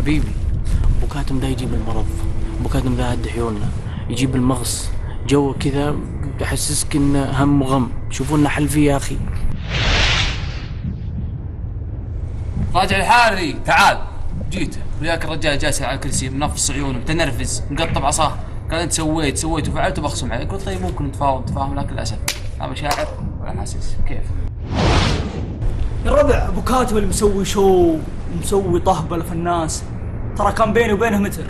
حبيبي، ابو كاتم ذا يجيب المرض، ابو كاتم ذا هد عيوننا، يجيب المغص، جو كذا يحسسك انه هم وغم. شوفوا لنا حل فيه يا اخي. راجع الحاري تعال. جيته وياك الرجال جالس على الكرسي منفص عيونه متنرفز مقطب عصاه. قال انت سويت وفعلت وبخصم عليك. قلت طيب ممكن نتفاهم لكن للاسف لا مشاعر ولا حاسس. كيف يا ربع ابو كاتب اللي مسوي شو ومسوي طهبله في الناس، ترى كان بيني وبينه متر.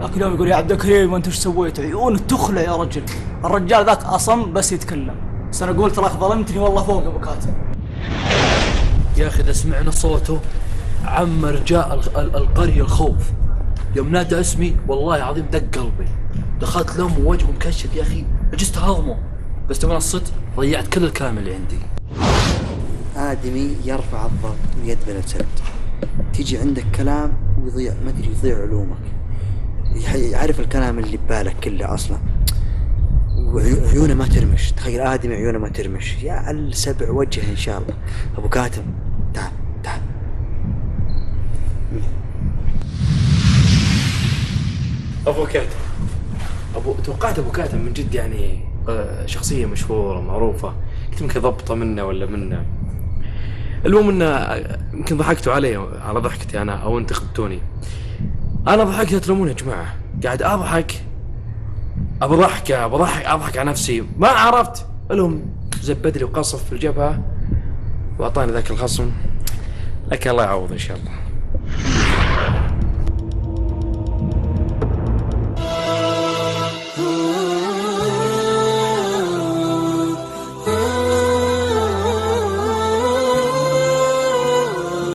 ذاك اليوم يقول يا عبد الكريم وانت ايش سويت؟ عيونه تخلع يا رجل. الرجال ذاك اصم بس يتكلم، بس انا قلت تراك ظلمتني والله فوق ابو كاتب. يا اخي اذا سمعنا صوته عم رجاء القريه الخوف. يوم نادى اسمي والله العظيم دق قلبي، دخلت لهم ووجهه مكشف يا اخي عجزت هضمه. بس تبغى الصدق ضيعت كل الكلام اللي عندي. آدمي يرفع الضغط ويدبل السد، تيجي عندك كلام ويضيع، ما ادري يضيع علومك، يعرف الكلام اللي ببالك كله اصلا، وعيونه ما ترمش. تخيل آدمي عيونه ما ترمش، يا السبع وجه ان شاء الله. ابو كاتم تعال تعال. ابو كاتم، توقعت ابو كاتم من جد يعني شخصيه مشهوره معروفه، كنت يمكن ضبطه منه ولا منه. المهم انه يمكن ضحكتوا علي على ضحكتي انا او انت خبتوني. انا ضحكت تلومون يا جماعه، قاعد اضحك اضحك على نفسي، ما عرفت. المهم زبد لي وقصف في الجبهه واعطاني ذاك الخصم، لكن الله يعوض ان شاء الله.